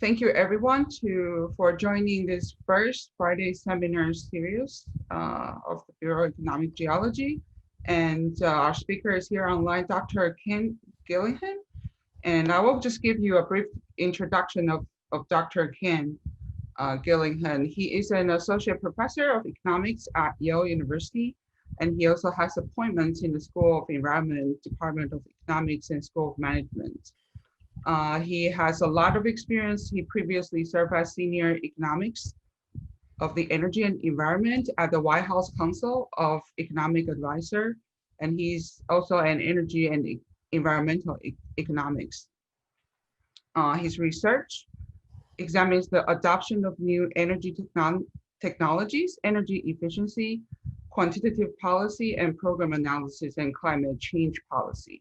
Thank you everyone for joining this first Friday seminar series of the Bureau of Economic Geology. And our speaker is here online, Dr. Ken Gillingham. And I will just give you a brief introduction of Dr. Ken Gillingham. He is an associate professor of economics at Yale University, and he also has appointments in the School of Environment, Department of Economics, and School of Management. He has a lot of experience. He previously served as senior economics of the energy and environment at the White House Council of Economic Advisor, and he's also an energy and environmental economics. His research examines the adoption of new energy technologies, energy efficiency, quantitative policy, and program analysis and climate change policy.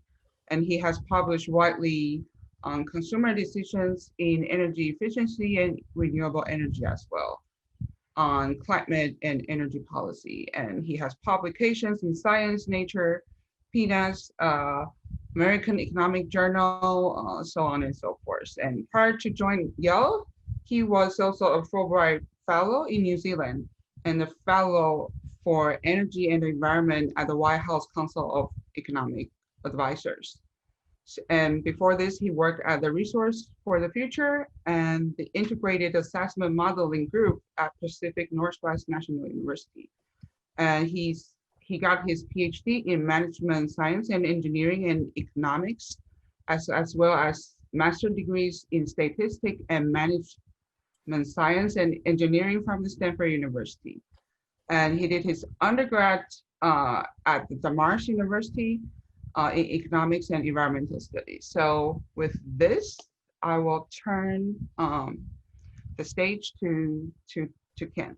And he has published widely on consumer decisions in energy efficiency and renewable energy as well, on climate and energy policy. And he has publications in Science, Nature, PNAS, American Economic Journal, so on and so forth. And prior to joining Yale, he was also a Fulbright Fellow in New Zealand and a Fellow for Energy and Environment at the White House Council of Economic Advisors. And before this, he worked at the Resource for the Future and the Integrated Assessment Modeling Group at Pacific Northwest National University. And he got his PhD in Management Science and Engineering and Economics, as well as master degrees in Statistics and Management Science and Engineering from the Stanford University. And he did his undergrad at the Damarsh University in Economics and Environmental Studies. So with this, I will turn the stage to Ken.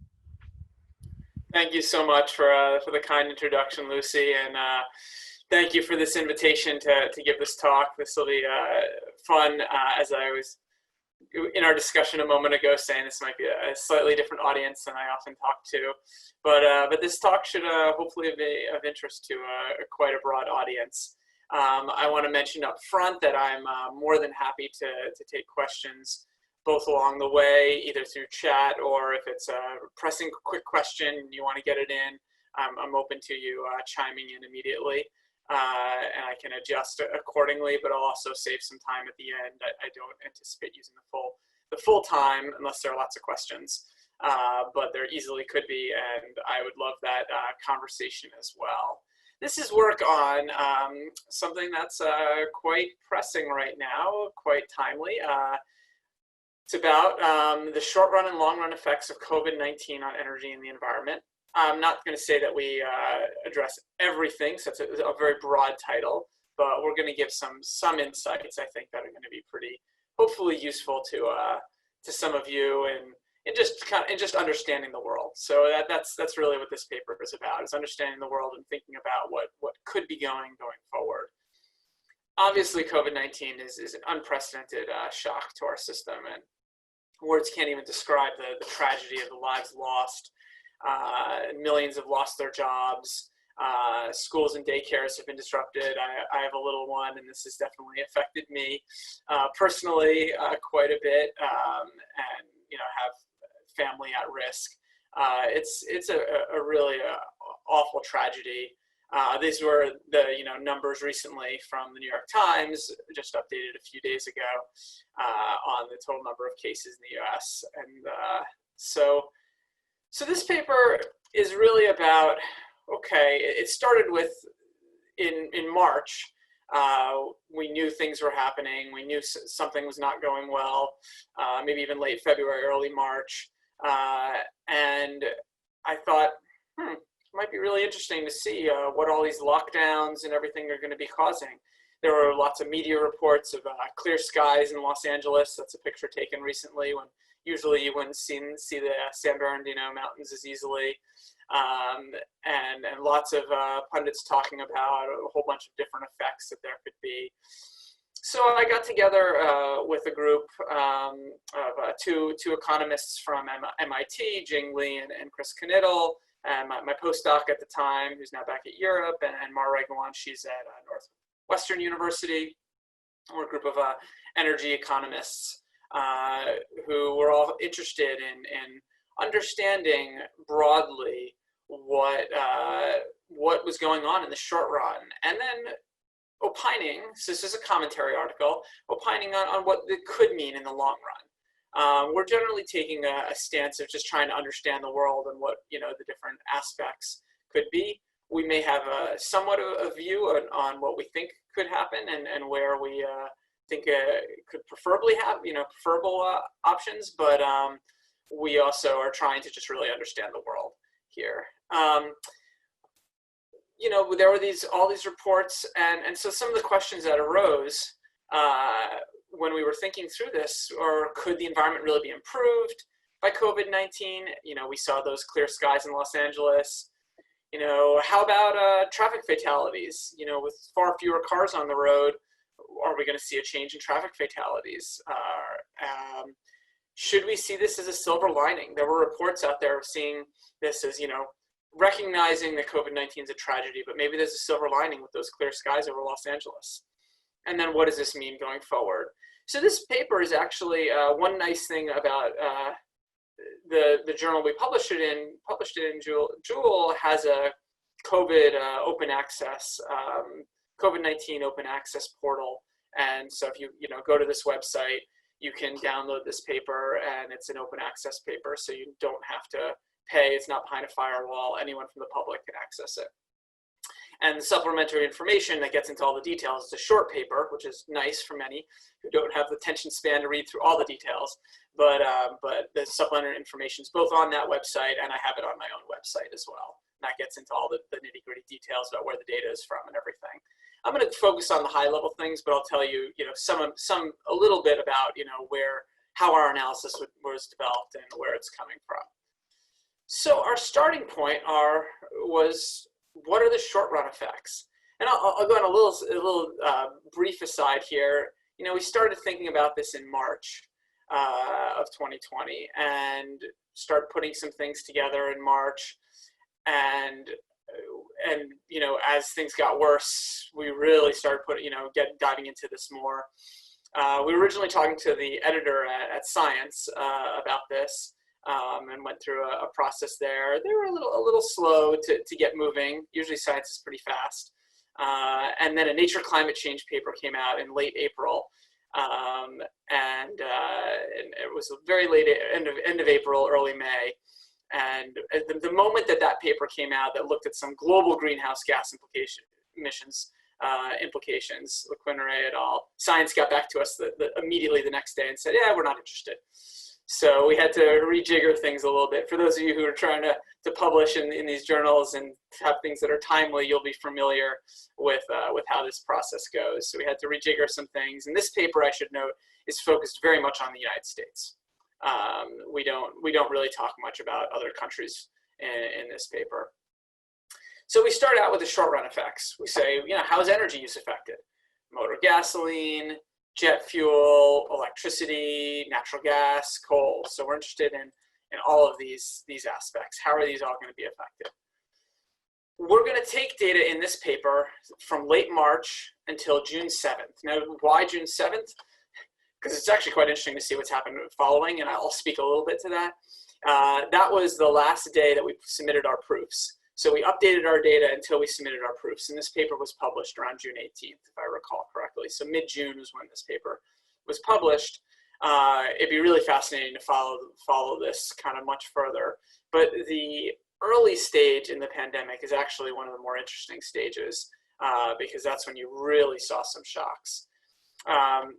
Thank you so much for the kind introduction, Lucy, and thank you for this invitation to give this talk. This will be fun, as I was in our discussion a moment ago saying this might be a slightly different audience than I often talk to, but this talk should hopefully be of interest to quite a broad audience. I want to mention up front that I'm more than happy to take questions both along the way, either through chat or if it's a pressing quick question and you want to get it in, I'm open to you chiming in immediately. And I can adjust accordingly, but I'll also save some time at the end. I don't anticipate using the full time unless there are lots of questions, but there easily could be, and I would love that conversation as well. This is work on something that's quite pressing right now, quite timely. It's about the short run and long run effects of COVID-19 on energy and the environment. I'm not going to say that we address everything, so it's a very broad title, but we're going to give some insights I think that are going to be pretty, hopefully useful to some of you and just understanding the world. So that's really what this paper is about, is understanding the world and thinking about what could be going forward. Obviously, COVID-19 is an unprecedented shock to our system, and words can't even describe the tragedy of the lives lost. Millions have lost their jobs. Schools and daycares have been disrupted. I have a little one, and this has definitely affected me personally quite a bit, and have family at risk. It's a really awful tragedy. These were the numbers recently from the New York Times, just updated a few days ago on the total number of cases in the U.S. And so this paper is really about, okay, it started with in March. We knew things were happening. We knew something was not going well, maybe even late February, early March. And I thought, it might be really interesting to see what all these lockdowns and everything are going to be causing. There were lots of media reports of clear skies in Los Angeles. That's a picture taken recently when usually you wouldn't see the San Bernardino mountains as easily. And lots of pundits talking about a whole bunch of different effects that there could be. So I got together with a group of two economists from MIT, Jing Li and Chris Knittel, and my postdoc at the time, who's now back at Europe, and Mara Regwan, she's at Northwestern University. We're a group of energy economists. who were all interested in understanding broadly what was going on in the short run, and then opining, so this is a commentary article, opining on what it could mean in the long run. We're generally taking a stance of just trying to understand the world and what, the different aspects could be. We may have somewhat of a view on what we think could happen and where we think could preferably have, preferable options, but we also are trying to just really understand the world here. There were all these reports, and so some of the questions that arose when we were thinking through this, or could the environment really be improved by COVID-19? We saw those clear skies in Los Angeles. How about traffic fatalities? With far fewer cars on the road, are we going to see a change in traffic fatalities? Should we see this as a silver lining? There were reports out there of seeing this as, recognizing that COVID-19 is a tragedy, but maybe there's a silver lining with those clear skies over Los Angeles. And then what does this mean going forward? So this paper is actually one nice thing about the journal we published it in. Joule has a COVID open access, COVID-19 open access portal. And so if you go to this website, you can download this paper, and it's an open access paper, so you don't have to pay. It's not behind a firewall. Anyone from the public can access it. And the supplementary information that gets into all the details is a short paper, which is nice for many who don't have the attention span to read through all the details. But the supplementary information is both on that website, and I have it on my own website as well. And that gets into all the nitty-gritty details about where the data is from and everything. I'm going to focus on the high-level things, but I'll tell you, a little bit about, how our analysis was developed and where it's coming from. So our starting point was, what are the short-run effects? And I'll go on a little brief aside here. We started thinking about this in March of 2020, and started putting some things together in March, and as things got worse, we really started diving into this more. We were originally talking to the editor at Science about this, and went through a process there. They were a little slow to get moving. Usually Science is pretty fast. And then a Nature Climate Change paper came out in late April, and it was very late, end of April, early May. And the moment that paper came out that looked at some global greenhouse gas emissions implications, Lequinere et al., Science got back to us immediately the next day and said, yeah, we're not interested. So we had to rejigger things a little bit. For those of you who are trying to publish in these journals and have things that are timely, you'll be familiar with how this process goes. So we had to rejigger some things. And this paper, I should note, is focused very much on the United States. We don't really talk much about other countries in this paper. So we start out with the short run effects. We say, how is energy use affected? Motor gasoline, jet fuel, electricity, natural gas, coal. So we're interested in all of these aspects. How are these all going to be affected? We're going to take data in this paper from late March until June 7th. Now, why June 7th? Because it's actually quite interesting to see what's happened following, and I'll speak a little bit to that. That was the last day that we submitted our proofs. So we updated our data until we submitted our proofs, and this paper was published around June 18th, if I recall correctly. So mid-June was when this paper was published. It'd be really fascinating to follow this kind of much further. But the early stage in the pandemic is actually one of the more interesting stages, because that's when you really saw some shocks.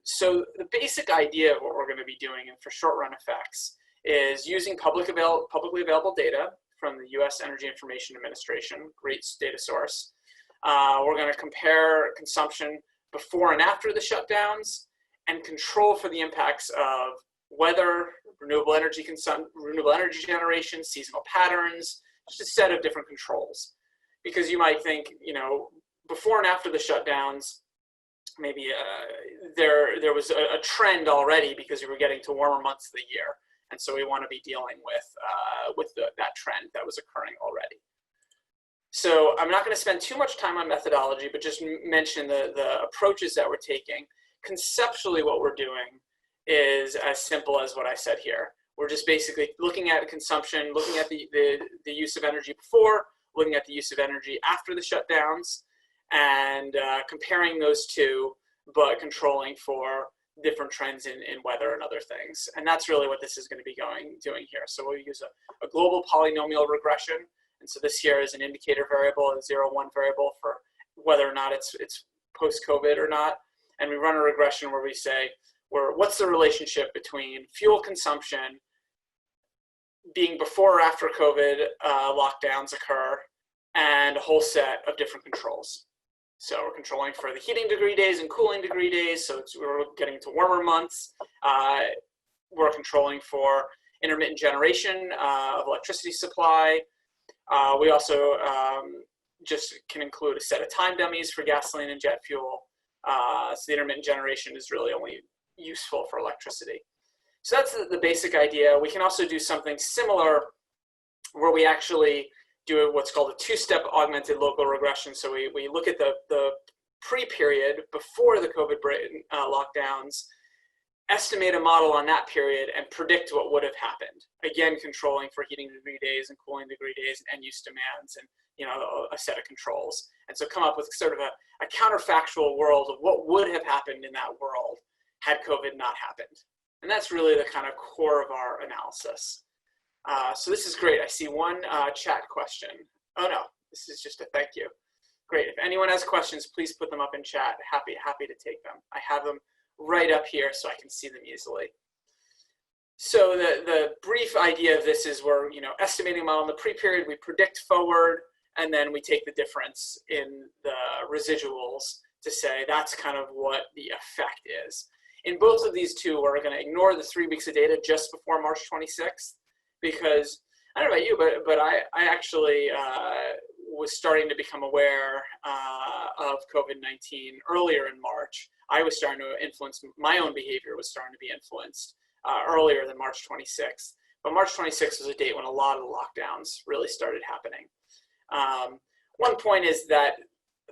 So the basic idea of what we're going to be doing for short-run effects is using publicly available data from the U.S. Energy Information Administration, great data source. We're going to compare consumption before and after the shutdowns and control for the impacts of weather, renewable energy generation, seasonal patterns, just a set of different controls. Because you might think, before and after the shutdowns, maybe there was a trend already because we were getting to warmer months of the year. And so we want to be dealing with that trend that was occurring already. So I'm not going to spend too much time on methodology, but just mention the approaches that we're taking. Conceptually, what we're doing is as simple as what I said here. We're just basically looking at consumption, looking at the use of energy before, looking at the use of energy after the shutdowns, and comparing those two, but controlling for different trends in weather and other things. And that's really what this is going to be doing here. So we'll use a global polynomial regression. And so this here is an indicator variable, a 0, 1 variable for whether or not it's post-COVID or not. And we run a regression where we say, what's the relationship between fuel consumption being before or after COVID lockdowns occur, and a whole set of different controls. So we're controlling for the heating degree days and cooling degree days. So we're getting to warmer months. We're controlling for intermittent generation of electricity supply. We also just can include a set of time dummies for gasoline and jet fuel. So the intermittent generation is really only useful for electricity. So that's the basic idea. We can also do something similar where we actually do what's called a two-step augmented local regression. So we look at the pre-period before the COVID lockdowns, estimate a model on that period, and predict what would have happened. Again, controlling for heating degree days and cooling degree days and end use demands, and a set of controls. And so come up with sort of a counterfactual world of what would have happened in that world had COVID not happened. And that's really the kind of core of our analysis. So this is great. I see one chat question. Oh no, this is just a thank you. Great. If anyone has questions, please put them up in chat. Happy to take them. I have them right up here so I can see them easily. So the brief idea of this is we're estimating a model in the pre-period, we predict forward, and then we take the difference in the residuals to say that's kind of what the effect is. In both of these two, we're going to ignore the 3 weeks of data just before March 26th, because I don't know about you, but I actually was starting to become aware of COVID-19 earlier in March. I was starting to influence, my own behavior was starting to be influenced earlier than March 26th. But March 26th was a date when a lot of the lockdowns really started happening. One point is that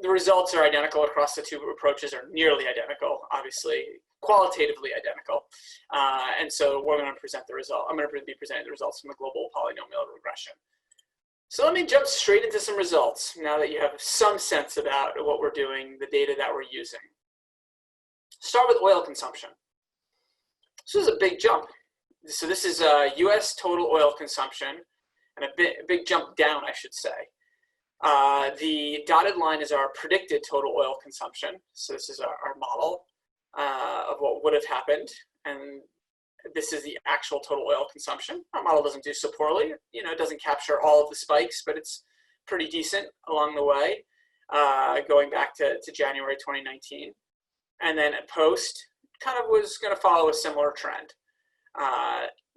the results are identical across the two approaches, are nearly identical, obviously, qualitatively identical. And so we're going to present the result. I'm going to be presenting the results from the global polynomial regression. So let me jump straight into some results now that you have some sense about what we're doing, the data that we're using. Start with oil consumption. This is a big jump. So this is US total oil consumption, and a big jump down, I should say. The dotted line is our predicted total oil consumption. So this is our model of what would have happened. And this is the actual total oil consumption. Our model doesn't do so poorly. It doesn't capture all of the spikes, but it's pretty decent along the way, going back to January 2019. And then at post, kind of was going to follow a similar trend.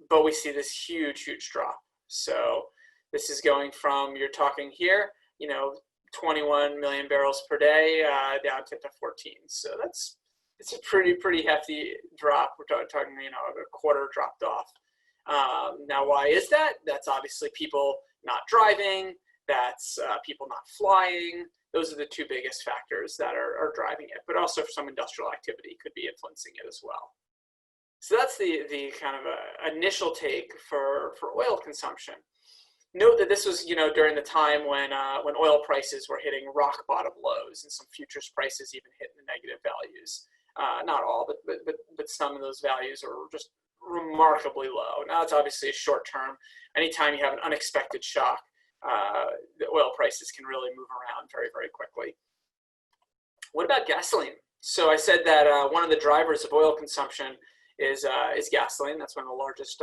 But we see this huge drop. So this is going from, you're talking here, 21 million barrels per day down to 14. So it's a pretty hefty drop. We're talking, a quarter dropped off. Now, why is that? That's obviously people not driving. That's people not flying. Those are the two biggest factors that are driving it, but also some industrial activity could be influencing it as well. So that's the kind of initial take for oil consumption. Note that this was, during the time when oil prices were hitting rock bottom lows, and some futures prices even hit the negative values. Not all, but some of those values are just remarkably low. Now it's obviously a short term. Anytime you have an unexpected shock, the oil prices can really move around very quickly. What about gasoline? So I said that one of the drivers of oil consumption is gasoline. That's one of the largest,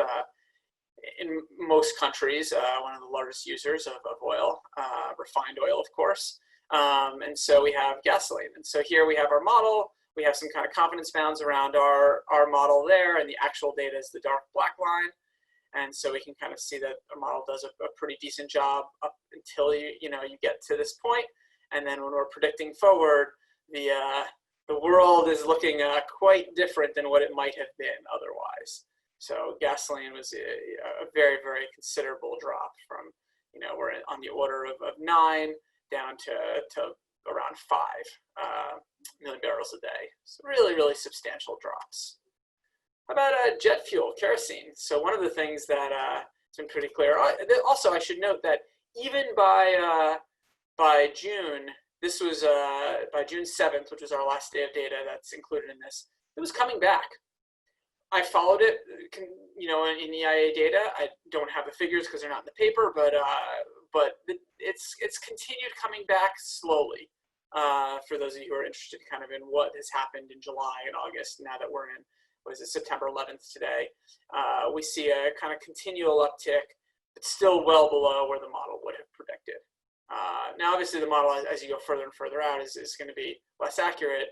in most countries, one of the largest users of oil, refined oil, of course. And so we have gasoline. And so here we have our model. We have some kind of confidence bounds around our model there, and the actual data is the dark black line. And so we can kind of see that our model does a pretty decent job up until you get to this point. And then when we're predicting forward, the world is looking quite different than what it might have been otherwise. So gasoline was a very considerable drop from, we're on the order of 9 down to around 5 million barrels a day. So really substantial drops. How about jet fuel, kerosene? So one of the things that has been pretty clear. Also, I should note that even by June, this was by June 7th, which was our last day of data that's included in this, it was coming back. I followed it, in EIA data. I don't have the figures because they're not in the paper, but it's continued coming back slowly. For those of you who are interested kind of in what has happened in July and August, now that we're in, September 11th today, we see a kind of continual uptick, but still well below where the model would have predicted. Now, obviously, the model, as you go further and further out, is going to be less accurate,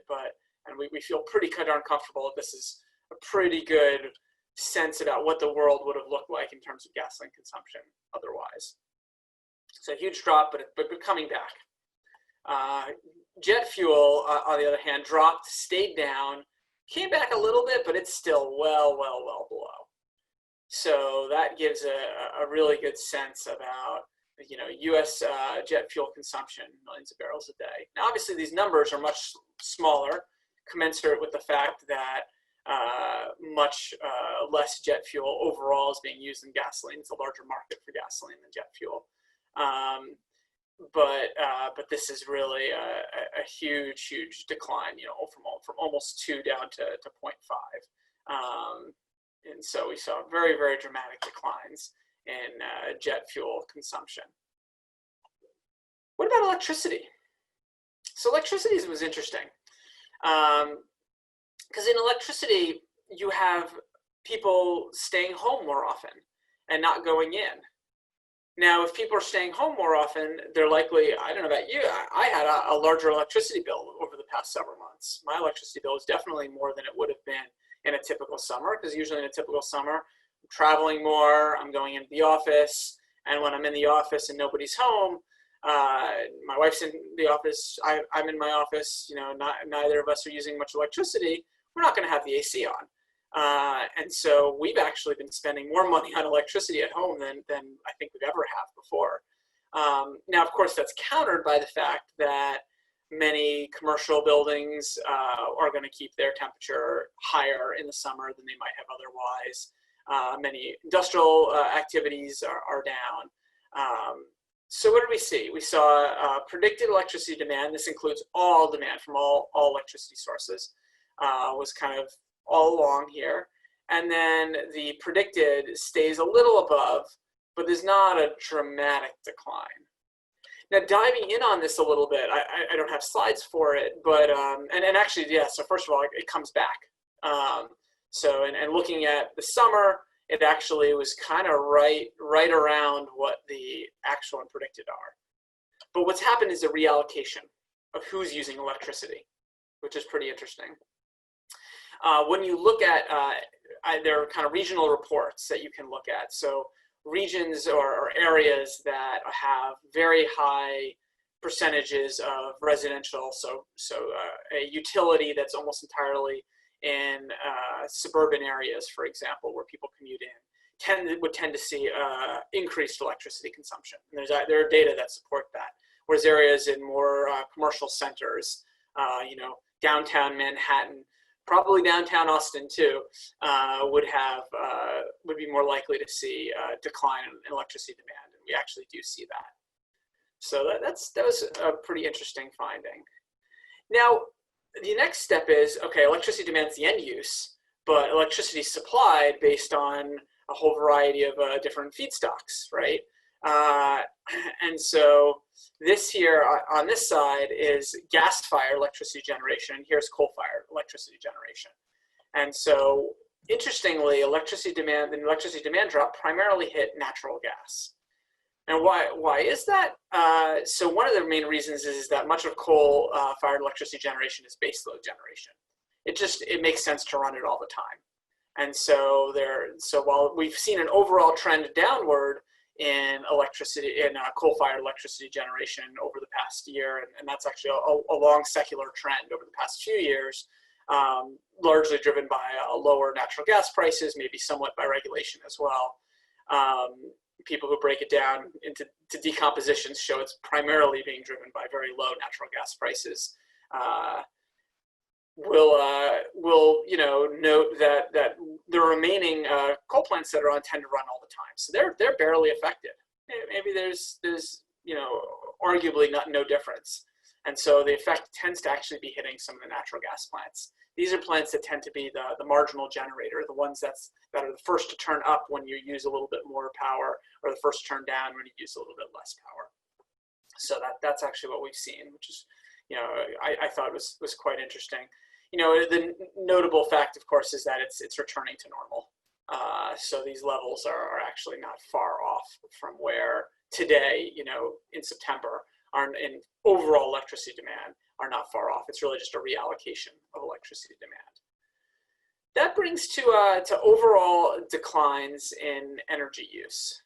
and we feel pretty darn comfortable that this is a pretty good sense about what the world would have looked like in terms of gasoline consumption otherwise. So huge drop, but coming back. Jet fuel, on the other hand, dropped, stayed down, came back a little bit, but it's still well below. So that gives a really good sense about, U.S. jet fuel consumption, millions of barrels a day. Now, obviously, these numbers are much smaller, commensurate with the fact that much less jet fuel overall is being used in gasoline. It's a larger market for gasoline than jet fuel. But this is really a huge decline, from almost 2 down to 0.5. And so we saw very dramatic declines in jet fuel consumption. What about electricity? So electricity was interesting. Because in electricity, you have people staying home more often and not going in. Now, if people are staying home more often, they're likely, I don't know about you, I had a larger electricity bill over the past several months. My electricity bill is definitely more than it would have been in a typical summer, because usually in a typical summer, I'm traveling more, I'm going into the office, and when I'm in the office and nobody's home, my wife's in the office, I'm in my office, neither of us are using much electricity, we're not going to have the AC on. And so we've actually been spending more money on electricity at home than I think we've ever have before. Now, of course, that's countered by the fact that many commercial buildings are going to keep their temperature higher in the summer than they might have otherwise. Many industrial activities are down. So what did we see? We saw predicted electricity demand. This includes all demand from all electricity sources, was kind of all along here. And then the predicted stays a little above, but there's not a dramatic decline. Now, diving in on this a little bit, I don't have slides for it, but, and actually, yeah, so first of all, it comes back. So, and looking at the summer, it actually was kind of right around what the actual and predicted are. But what's happened is a reallocation of who's using electricity, which is pretty interesting. When you look at, there are kind of regional reports that you can look at. So regions or areas that have very high percentages of residential, so a utility that's almost entirely in suburban areas, for example, where people commute in, would tend to see increased electricity consumption. And there are data that support that. Whereas areas in more commercial centers, downtown Manhattan, probably downtown Austin too, would be more likely to see a decline in electricity demand, and we actually do see that. So that was a pretty interesting finding. Now, the next step is, okay, electricity demand is the end use, but electricity supplied based on a whole variety of different feedstocks, right? And so this here on this side is gas-fired electricity generation, and here's coal-fired electricity generation. And so interestingly, electricity demand drop primarily hit natural gas. And why is that? So one of the main reasons is that much of coal-fired electricity generation is baseload generation. It makes sense to run it all the time. And so while we've seen an overall trend downward in coal-fired electricity generation over the past year, and that's actually a long secular trend over the past few years, largely driven by lower natural gas prices, maybe somewhat by regulation as well. People who break it down into decompositions show it's primarily being driven by very low natural gas prices. We'll note that the remaining coal plants that are on tend to run all the time. So they're barely affected. Maybe there's arguably no difference. And so the effect tends to actually be hitting some of the natural gas plants. These are plants that tend to be the marginal generator, the ones that are the first to turn up when you use a little bit more power, or the first to turn down when you use a little bit less power. So that's actually what we've seen, which is, I thought was quite interesting. The notable fact, of course, is that it's returning to normal. So these levels are actually not far off from where today, in September, in overall electricity demand are not far off. It's really just a reallocation of electricity demand. That brings to overall declines in energy use.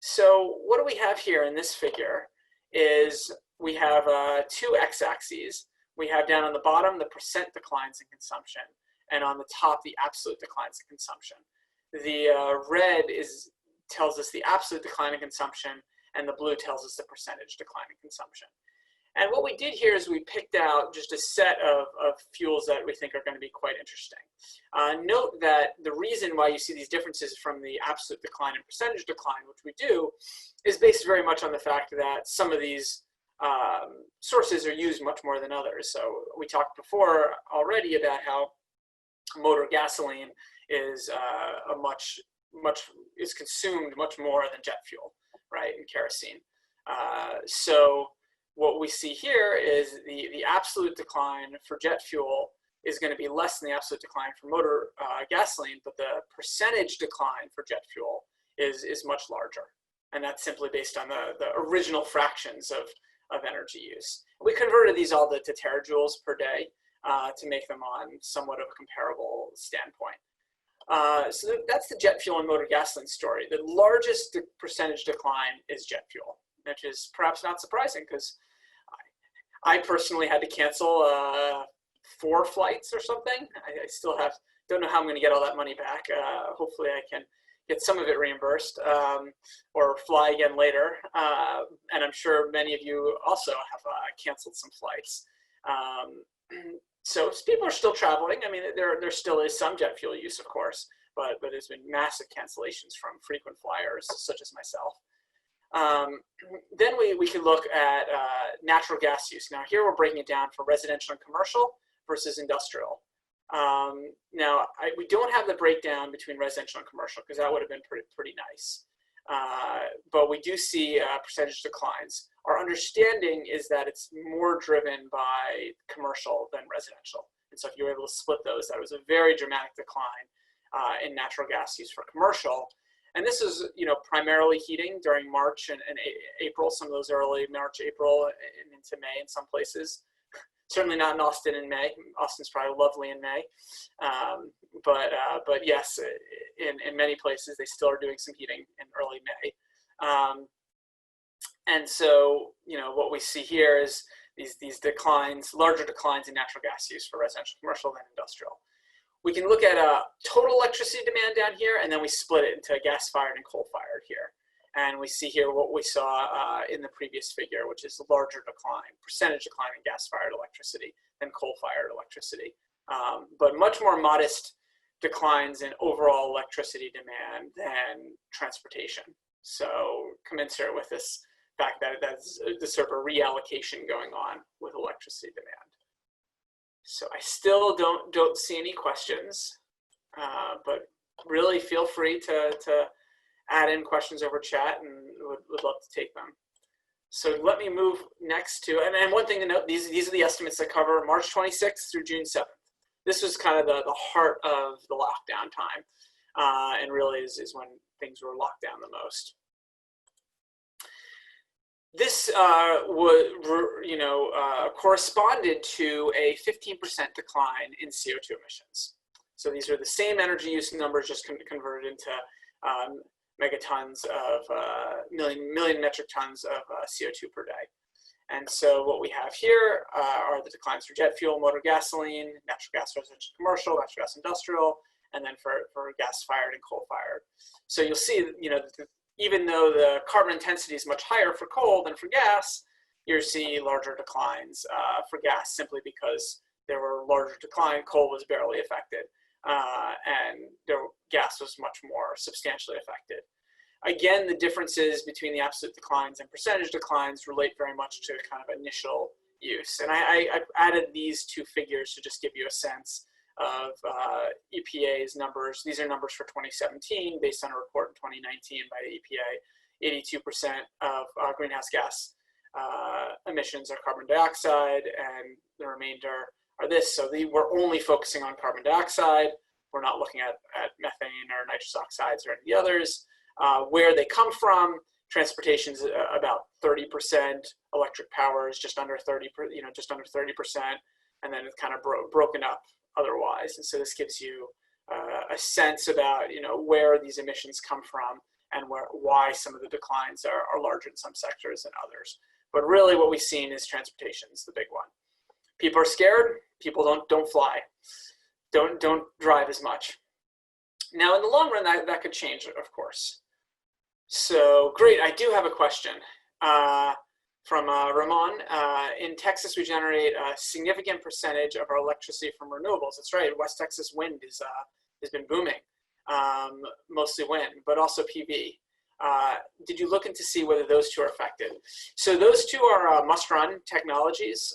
So what do we have here in this figure is we have two x-axes. We have down on the bottom the percent declines in consumption, and on the top the absolute declines in consumption. The red tells us the absolute decline in consumption, and the blue tells us the percentage decline in consumption. And what we did here is we picked out just a set of fuels that we think are going to be quite interesting. Note that the reason why you see these differences from the absolute decline and percentage decline, which we do, is based very much on the fact that some of these sources are used much more than others. So we talked before already about how motor gasoline is is consumed much more than jet fuel, right, and kerosene. So what we see here is the absolute decline for jet fuel is going to be less than the absolute decline for motor gasoline, but the percentage decline for jet fuel is much larger. And that's simply based on the original fractions of energy use. We converted these all to terajoules per day to make them on somewhat of a comparable standpoint. So that's the jet fuel and motor gasoline story. The largest percentage decline is jet fuel, which is perhaps not surprising because I personally had to cancel 4 flights or something. I still don't know how I'm going to get all that money back. Hopefully I can get some of it reimbursed or fly again later. And I'm sure many of you also have canceled some flights. So people are still traveling. I mean, there still is some jet fuel use, of course, but there's been massive cancellations from frequent flyers such as myself. Then we can look at natural gas use. Now here we're breaking it down for residential and commercial versus industrial. Now we don't have the breakdown between residential and commercial because that would have been pretty nice. But we do see percentage declines. Our understanding is that it's more driven by commercial than residential. And so if you were able to split those, that was a very dramatic decline in natural gas use for commercial. And this is, primarily heating during March and April, some of those early March, April, and into May in some places. Certainly not in Austin in May. Austin's probably lovely in May. But yes, in many places, they still are doing some heating in early May. And so, what we see here is these declines, larger declines in natural gas use for residential, commercial, than industrial. We can look at total electricity demand down here, and then we split it into gas-fired and coal-fired here. And we see here what we saw in the previous figure, which is a larger decline, percentage decline in gas-fired electricity than coal-fired electricity. But much more modest declines in overall electricity demand than transportation. So commensurate with this fact that that's the sort of a reallocation going on with electricity demand. So I still don't see any questions, but really feel free to add in questions over chat, and would love to take them. So let me move next to, and one thing to note, these are the estimates that cover March 26th through June 7th. This was kind of the heart of the lockdown time, and really is when things were locked down the most. This corresponded to a 15% decline in CO2 emissions. So these are the same energy use numbers, just converted into megatons of million metric tons of CO2 per day. And so what we have here are the declines for jet fuel, motor gasoline, natural gas residential commercial, natural gas industrial, and then for gas-fired and coal-fired. So you'll see, even though the carbon intensity is much higher for coal than for gas, you're seeing larger declines for gas simply because there were larger decline. Coal was barely affected. and the gas was much more substantially affected. Again, the differences between the absolute declines and percentage declines relate very much to kind of initial use. And I added these two figures to just give you a sense of EPA's numbers. These are numbers for 2017 based on a report in 2019 by the EPA. 82% of greenhouse gas emissions are carbon dioxide, and the remainder are this. So we're only focusing on carbon dioxide. We're not looking at methane or nitrous oxides or any of the others. Where they come from, transportation's about 30%, electric power is just under 30%, and then it's kind of broken up otherwise. And so this gives you a sense about where these emissions come from and why some of the declines are larger in some sectors than others. But really what we've seen is transportation is the big one. People are scared. People don't fly. Don't drive as much. Now in the long run, that could change, of course. So great, I do have a question from Ramon. In Texas, we generate a significant percentage of our electricity from renewables. That's right, West Texas wind has been booming, mostly wind, but also PV. Did you look into see whether those two are affected? So those two are must-run technologies.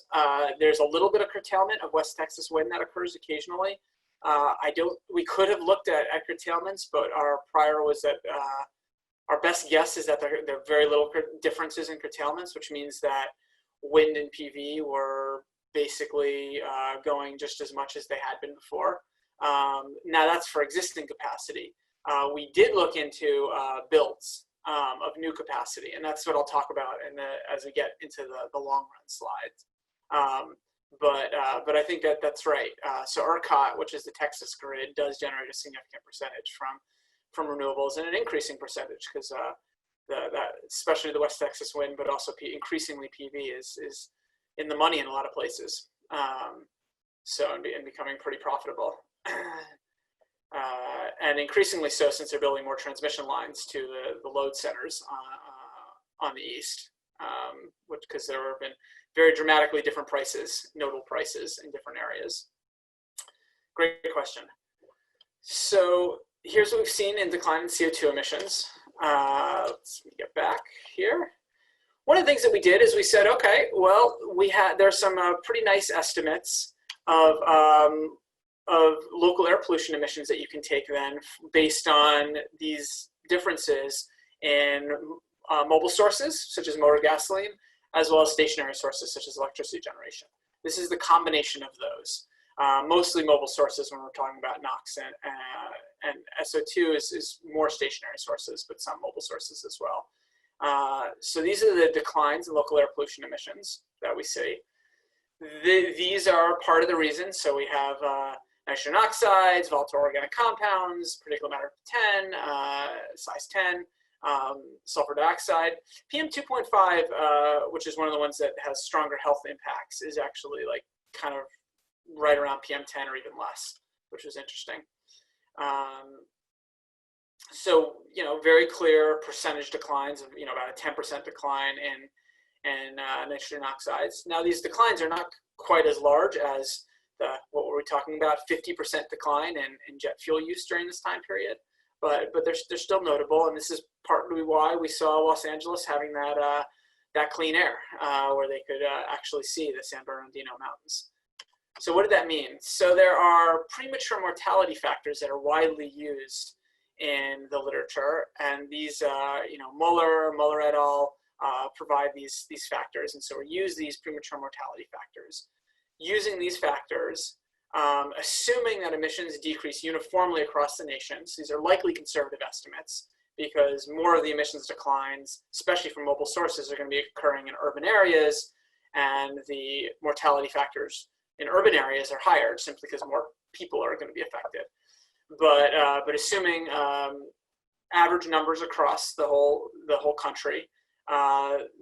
There's a little bit of curtailment of West Texas wind that occurs occasionally. We could have looked at curtailments, but our prior was that our best guess is that there are very little differences in curtailments, which means that wind and PV were basically going just as much as they had been before. Now that's for existing capacity. We did look into builds of new capacity, and that's what I'll talk about as we get into the long run slides. But I think that's right. So ERCOT, which is the Texas grid, does generate a significant percentage from renewables, and an increasing percentage because especially the West Texas wind, but also increasingly PV is in the money in a lot of places. And becoming pretty profitable. And increasingly so since they're building more transmission lines to the load centers on the east, because there have been very dramatically different prices, nodal prices in different areas. Great question. So here's what we've seen in decline in CO2 emissions. Let's get back here. One of the things that we did is we said, okay, well, there's some pretty nice estimates of local air pollution emissions that you can take then based on these differences in mobile sources, such as motor gasoline, as well as stationary sources, such as electricity generation. This is the combination of those. Mostly mobile sources when we're talking about NOx and SO2 is more stationary sources, but some mobile sources as well. So these are the declines in local air pollution emissions that we see. These are part of the reason. So we have nitrogen oxides, volatile organic compounds, particulate matter 10, size 10, sulfur dioxide. PM 2.5, which is one of the ones that has stronger health impacts, is actually like kind of right around PM 10 or even less, which was interesting. So, very clear percentage declines of, about a 10% decline in nitrogen oxides. Now, these declines are not quite as large as what were we talking about, 50% decline in jet fuel use during this time period. But they're still notable, and this is partly why we saw Los Angeles having that clean air, where they could actually see the San Bernardino Mountains. So what did that mean? So there are premature mortality factors that are widely used in the literature, and these, Muller et al. Provide these factors, and so we use these premature mortality factors. Using these factors, assuming that emissions decrease uniformly across the nation, so these are likely conservative estimates because more of the emissions declines, especially from mobile sources, are going to be occurring in urban areas, and the mortality factors in urban areas are higher simply because more people are going to be affected. But assuming average numbers across the whole country,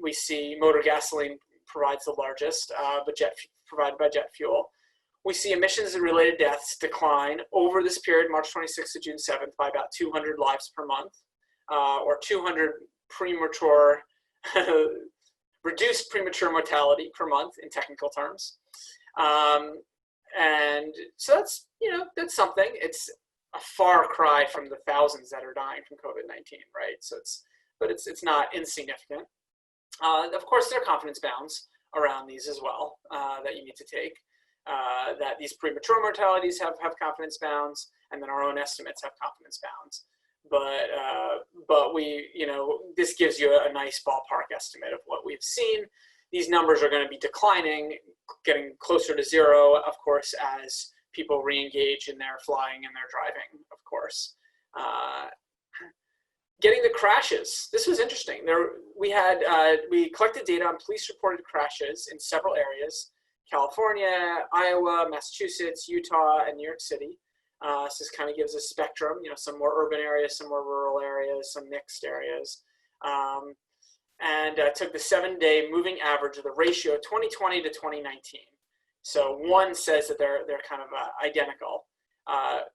we see motor gasoline provides the largest, but provided by jet fuel. We see emissions and related deaths decline over this period, March 26th to June 7th, by about 200 lives per month, or 200 reduced premature mortality per month in technical terms. And so that's, that's something. It's a far cry from the thousands that are dying from COVID-19, right? So it's not insignificant. Of course, there are confidence bounds around these as well that you need to take. That these premature mortalities have confidence bounds, and then our own estimates have confidence bounds. But we, this gives you a nice ballpark estimate of what we've seen. These numbers are going to be declining, getting closer to zero, of course, as people re-engage in their flying and their driving, of course. Getting the crashes. This was interesting. We collected data on police-reported crashes in several areas: California, Iowa, Massachusetts, Utah, and New York City. So this kind of gives a spectrum, some more urban areas, some more rural areas, some mixed areas. And took the 7-day moving average of the ratio of 2020 to 2019. So one says that they're kind of identical.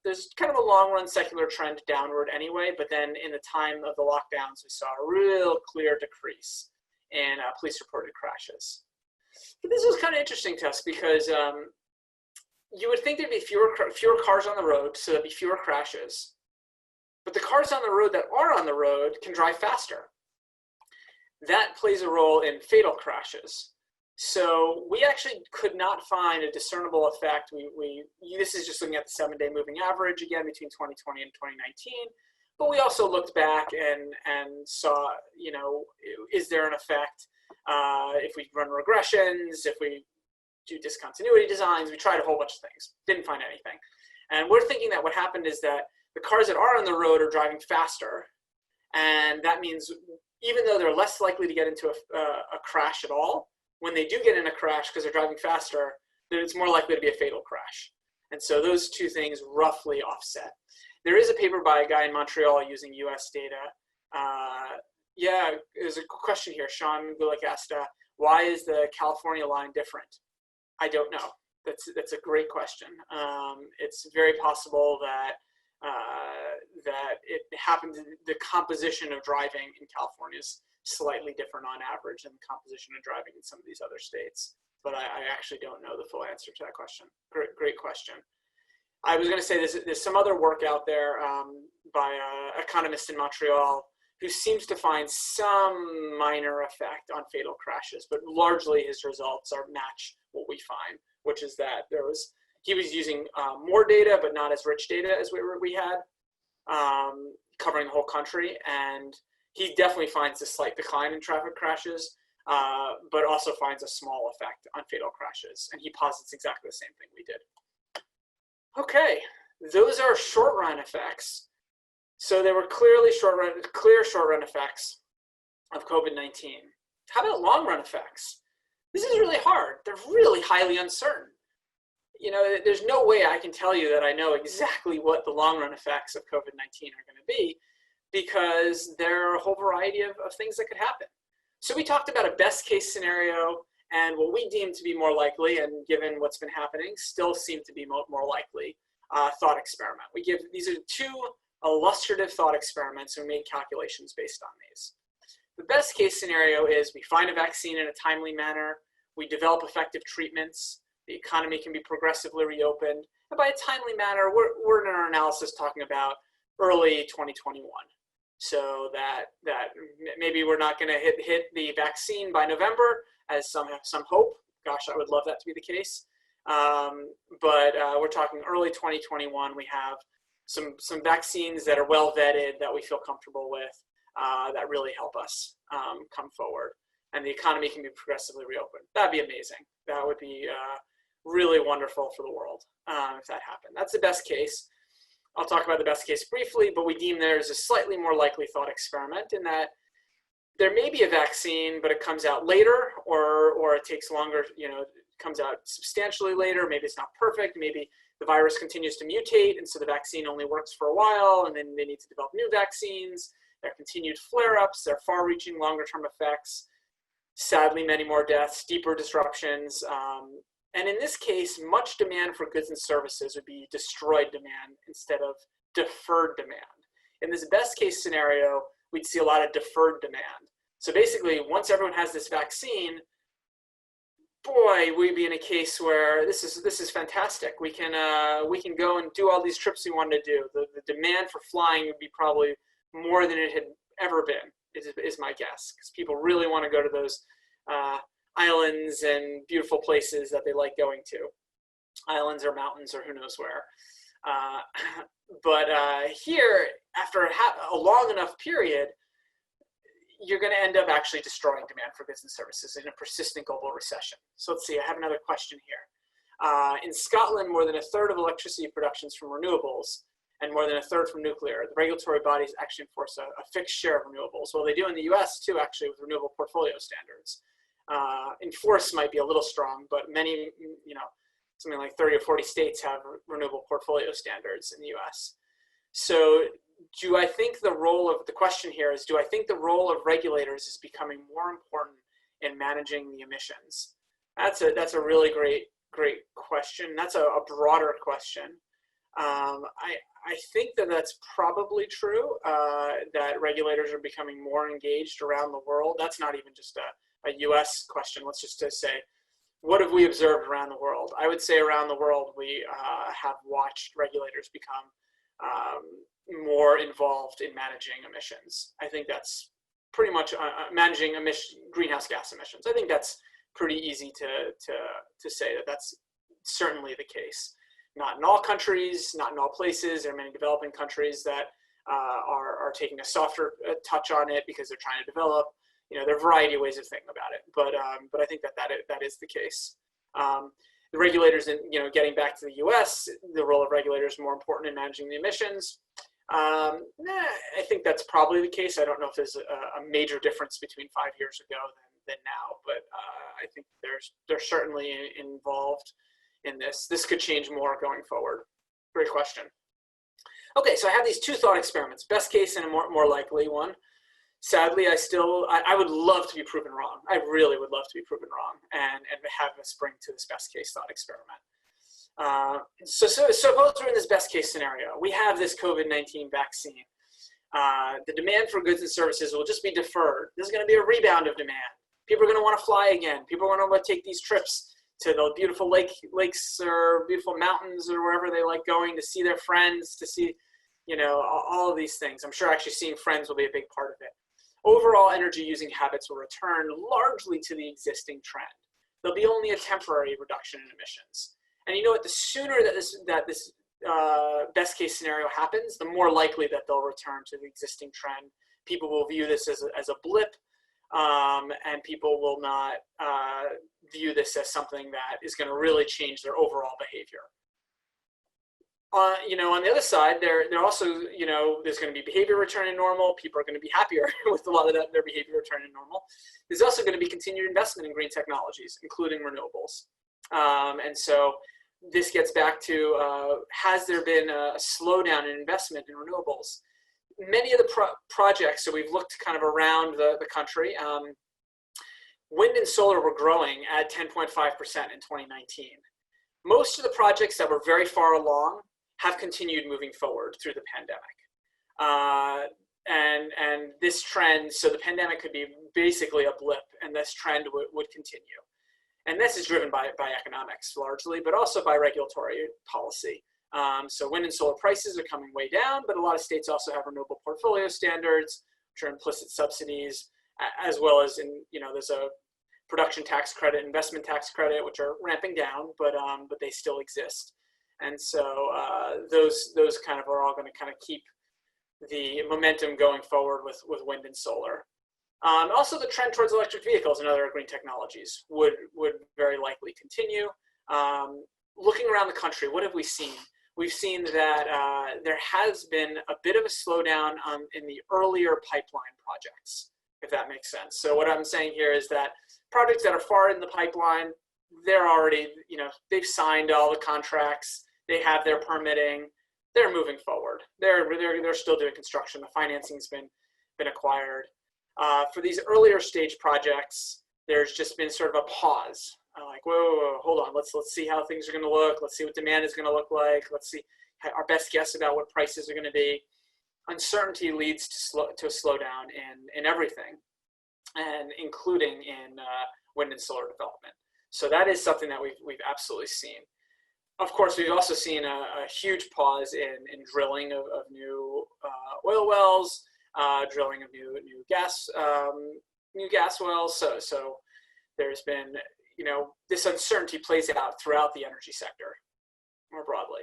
There's kind of a long run secular trend downward anyway, but then in the time of the lockdowns, we saw a real clear decrease in police reported crashes. But this was kind of interesting to us because you would think there'd be fewer cars on the road, so there'd be fewer crashes. But the cars on the road that are on the road can drive faster. That plays a role in fatal crashes. So we actually could not find a discernible effect. This is just looking at the 7-day moving average, again, between 2020 and 2019. But we also looked back and saw, is there an effect? If we run regressions, if we do discontinuity designs, we tried a whole bunch of things, didn't find anything. And we're thinking that what happened is that the cars that are on the road are driving faster. And that means even though they're less likely to get into a crash at all, when they do get in a crash because they're driving faster, then it's more likely to be a fatal crash. And so those two things roughly offset. There is a paper by a guy in Montreal using US data. There's a question here. Sean Gulick asked, why is the California line different? I don't know. That's a great question. It's very possible that it happens, the composition of driving in California is slightly different on average than the composition of driving in some of these other states. But I actually don't know the full answer to that question. Great question. I was going to say there's some other work out there by an economist in Montreal who seems to find some minor effect on fatal crashes, but largely his results match what we find, which is that he was using more data, but not as rich data as we had, covering the whole country. And he definitely finds a slight decline in traffic crashes, but also finds a small effect on fatal crashes. And he posits exactly the same thing we did. Okay, those are short run effects. So there were clearly clear short run effects of COVID-19. How about long run effects? This is really hard. They're really highly uncertain. There's no way I can tell you that I know exactly what the long run effects of COVID-19 are going to be, because there are a whole variety of things that could happen. So we talked about a best case scenario and what we deem to be more likely, and given what's been happening, still seem to be more likely, thought experiment. These are two illustrative thought experiments, and we made calculations based on these. The best case scenario is we find a vaccine in a timely manner, we develop effective treatments, the economy can be progressively reopened, and by a timely manner, we're in our analysis talking about early 2021. So that maybe we're not going to hit the vaccine by November, as some have some hope. Gosh, I would love that to be the case. But we're talking early 2021. We have some vaccines that are well vetted, that we feel comfortable with, that really help us come forward, and the economy can be progressively reopened. That'd be amazing. That would be really wonderful for the world if that happened. That's the best case. I'll talk about the best case briefly, but we deem there's a slightly more likely thought experiment in that there may be a vaccine, but it comes out later, or it takes longer, it comes out substantially later. Maybe it's not perfect. Maybe the virus continues to mutate, and so the vaccine only works for a while, and then they need to develop new vaccines. There are continued flare-ups. There are far-reaching longer-term effects. Sadly, many more deaths, deeper disruptions. And in this case, much demand for goods and services would be destroyed demand instead of deferred demand. In this best case scenario, we'd see a lot of deferred demand. So basically, once everyone has this vaccine, boy, we'd be in a case where this is fantastic. We can go and do all these trips we wanted to do. The demand for flying would be probably more than it had ever been, is my guess, because people really want to go to those islands and beautiful places that they like going to, islands or mountains or who knows where. But here, after a long enough period, you're going to end up actually destroying demand for goods and services in a persistent global recession. So let's see, I have another question here. In Scotland, more than a third of electricity production is from renewables and more than a third from nuclear. The regulatory bodies actually enforce a fixed share of renewables. Well, they do in the US too, actually, with renewable portfolio standards. Enforce might be a little strong, but many, something like 30 or 40 states have renewable portfolio standards in the US. So do I think the question here is, do I think the role of regulators is becoming more important in managing the emissions? That's a really great question. That's a broader question. I think that's probably true, that regulators are becoming more engaged around the world. That's not even just a US question. Let's just say, what have we observed around the world? I would say around the world, we have watched regulators become more involved in managing emissions. I think that's pretty much managing greenhouse gas emissions. I think that's pretty easy to say that that's certainly the case. Not in all countries, not in all places. There are many developing countries that are taking a softer touch on it because they're trying to develop. There are a variety of ways of thinking about it, but I think that is the case. The regulators, getting back to the U.S., the role of regulators is more important in managing the emissions. I think that's probably the case. I don't know if there's a major difference between 5 years ago than now, but I think they're certainly involved in this. This could change more going forward. Great question. Okay, so I have these two thought experiments, best case and a more likely one. Sadly, I would love to be proven wrong. I really would love to be proven wrong and have us bring to this best case thought experiment. So suppose we're in this best case scenario. We have this COVID-19 vaccine. The demand for goods and services will just be deferred. There's going to be a rebound of demand. People are going to want to fly again. People are going to want to take these trips to the beautiful lakes or beautiful mountains or wherever they like going to see their friends, to see, all of these things. I'm sure actually seeing friends will be a big part of it. Overall energy using habits will return largely to the existing trend. There'll be only a temporary reduction in emissions. And you know what, the sooner that this best case scenario happens, the more likely that they'll return to the existing trend. People will view this as a blip, and people will not view this as something that is going to really change their overall behavior. On the other side, they're also, there's going to be behavior returning normal. People are going to be happier with a lot of their behavior returning normal. There's also going to be continued investment in green technologies, including renewables. And so this gets back to, has there been a slowdown in investment in renewables? Many of the projects, so we've looked kind of around the country, wind and solar were growing at 10.5% in 2019. Most of the projects that were very far along have continued moving forward through the pandemic. And this trend, so the pandemic could be basically a blip, and this trend would continue. And this is driven by economics largely, but also by regulatory policy. So wind and solar prices are coming way down, but a lot of states also have renewable portfolio standards, which are implicit subsidies, as well as there's a production tax credit, investment tax credit, which are ramping down, but they still exist. And so those kind of are all going to kind of keep the momentum going forward with wind and solar. Also, the trend towards electric vehicles and other green technologies would very likely continue. Looking around the country, what have we seen? We've seen that there has been a bit of a slowdown in the earlier pipeline projects, if that makes sense. So what I'm saying here is that projects that are far in the pipeline, they're already, they've signed all the contracts, they have their permitting, they're moving forward. They're still doing construction. The financing's been acquired. For these earlier stage projects, there's just been sort of a pause. Like, whoa, hold on, let's see how things are going to look. Let's see what demand is going to look like. Let's see our best guess about what prices are going to be. Uncertainty leads to a slowdown in everything, and including in wind and solar development. So that is something that we've absolutely seen. Of course, we've also seen a huge pause in drilling of new oil wells, drilling of new gas wells. So there's been, this uncertainty plays out throughout the energy sector more broadly.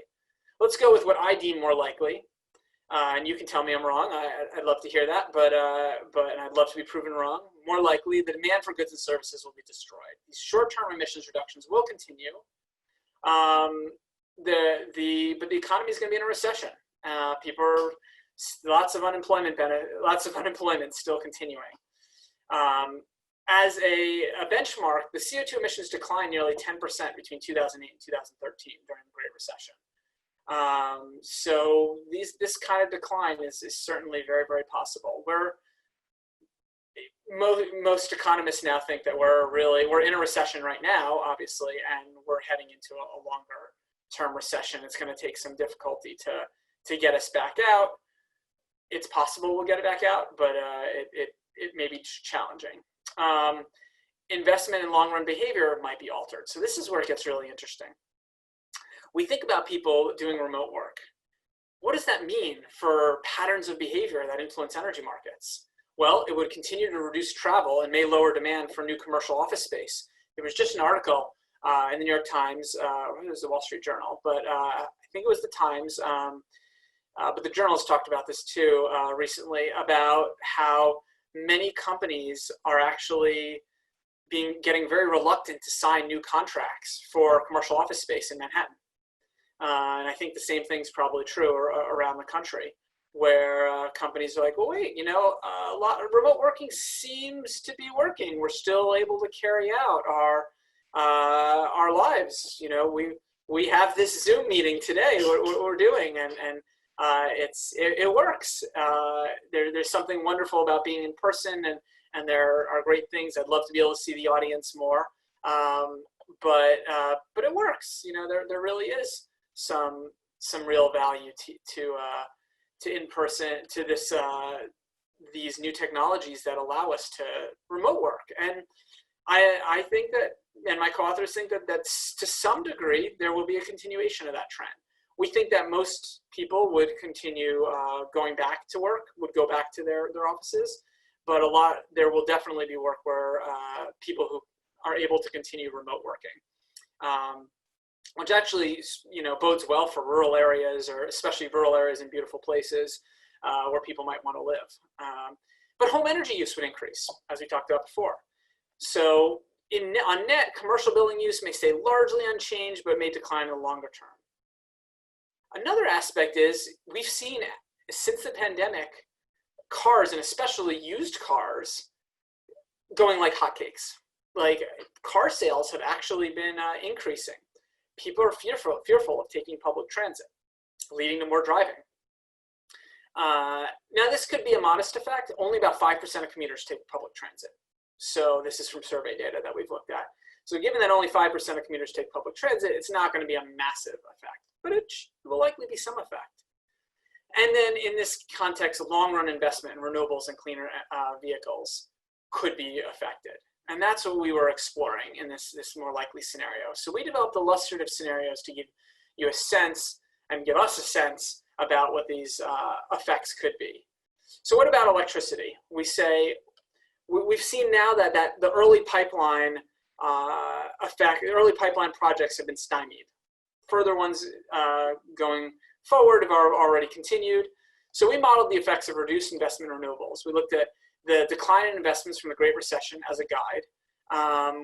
Let's go with what I deem more likely. And you can tell me I'm wrong. I'd love to hear that, but I'd love to be proven wrong. More likely, the demand for goods and services will be destroyed. These short-term emissions reductions will continue. But the economy is going to be in a recession. Lots of unemployment still continuing. As a benchmark, the CO2 emissions declined nearly 10% between 2008 and 2013 during the Great Recession. So this kind of decline is certainly very, very possible. Most economists now think that we're in a recession right now, obviously, and we're heading into a longer term recession. It's going to take some difficulty to get us back out. It's possible we'll get it back out, but it may be challenging. Investment and long-run behavior might be altered. So this is where it gets really interesting. We think about people doing remote work. What does that mean for patterns of behavior that influence energy markets? Well, it would continue to reduce travel and may lower demand for new commercial office space. There was just an article in the New York Times, or it was the Wall Street Journal, but I think it was the Times, but the journalists talked about this too recently, about how many companies are actually getting very reluctant to sign new contracts for commercial office space in Manhattan. And I think the same thing's probably true around the country, where companies are like, well, wait, a lot of remote working seems to be working. We're still able to carry out our lives. We have this Zoom meeting today. We're doing, and it works. There's something wonderful about being in person, and there are great things. I'd love to be able to see the audience more, but it works. There really is some real value to in-person, to these new technologies that allow us to remote work. And I think that, and my co-authors think that to some degree, there will be a continuation of that trend. We think that most people would continue going back to work, would go back to their offices, but there will definitely be work where people who are able to continue remote working. Which actually, bodes well for rural areas, or especially rural areas in beautiful places where people might want to live. But home energy use would increase, as we talked about before. So on net, commercial building use may stay largely unchanged, but may decline in the longer term. Another aspect is we've seen since the pandemic, cars, and especially used cars, going like hotcakes. Like, car sales have actually been increasing. People are fearful of taking public transit, leading to more driving. Now, this could be a modest effect. Only about 5% of commuters take public transit. So this is from survey data that we've looked at. So given that only 5% of commuters take public transit, it's not going to be a massive effect, but it will likely be some effect. And then in this context, long-run investment in renewables and cleaner vehicles could be affected. And that's what we were exploring in this more likely scenario. So we developed illustrative scenarios to give you a sense and give us a sense about what these effects could be. So what about electricity? We've seen now that the early pipeline early pipeline projects have been stymied. Further ones going forward have already continued. So we modeled the effects of reduced investment in renewables. We looked at the decline in investments from the Great Recession as a guide.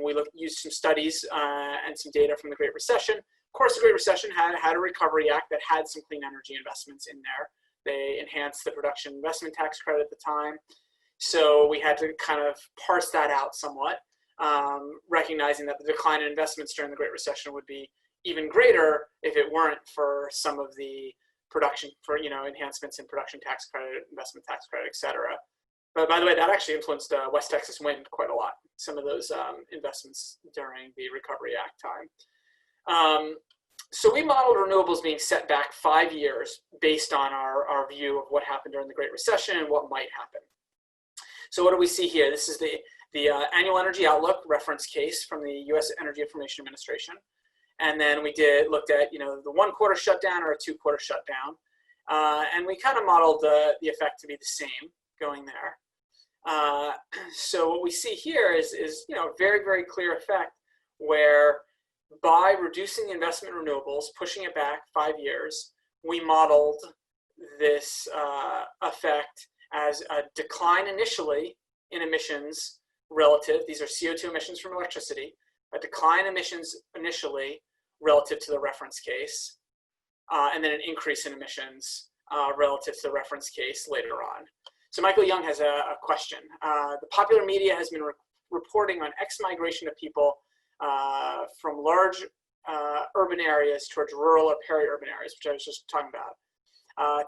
We used some studies and some data from the Great Recession. Of course, the Great Recession had a Recovery Act that had some clean energy investments in there. They enhanced the production investment tax credit at the time. So we had to kind of parse that out somewhat, recognizing that the decline in investments during the Great Recession would be even greater if it weren't for some of the production, enhancements in production tax credit, investment tax credit, et cetera. But by the way, that actually influenced West Texas wind quite a lot, some of those investments during the Recovery Act time. So we modeled renewables being set back 5 years based on our view of what happened during the Great Recession and what might happen. So what do we see here? This is the the annual energy outlook reference case from the U.S. Energy Information Administration. And then we looked at, the 1 quarter shutdown or a 2 quarter shutdown. And we kind of modeled the effect to be the same going there. So what we see here is a very, very clear effect where by reducing the investment in renewables, pushing it back 5 years, we modeled this effect as a decline initially in emissions relative, these are CO2 emissions from electricity, a decline in emissions initially relative to the reference case, and then an increase in emissions relative to the reference case later on. So Michael Young has a question. The popular media has been reporting on ex-migration of people from large urban areas towards rural or peri-urban areas, which I was just talking about.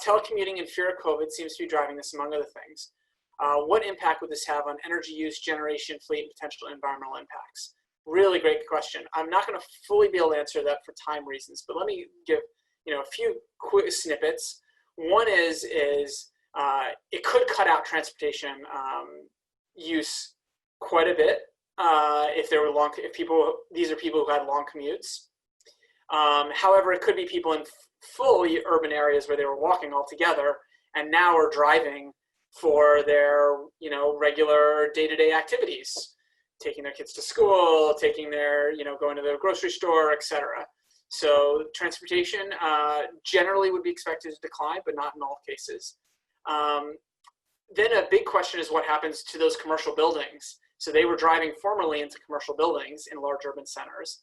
Telecommuting and fear of COVID seems to be driving this, among other things. What impact would this have on energy use, generation, fleet, and potential environmental impacts? Really great question. I'm not going to fully be able to answer that for time reasons, but let me give a few quick snippets. One is it could cut out transportation use quite a bit if there were these are people who had long commutes. However, it could be people in fully urban areas where they were walking altogether and now are driving for their regular day-to-day activities, taking their kids to school, taking their going to the grocery store, etc. So transportation generally would be expected to decline, but not in all cases. Then a big question is what happens to those commercial buildings. So they were driving formerly into commercial buildings in large urban centers.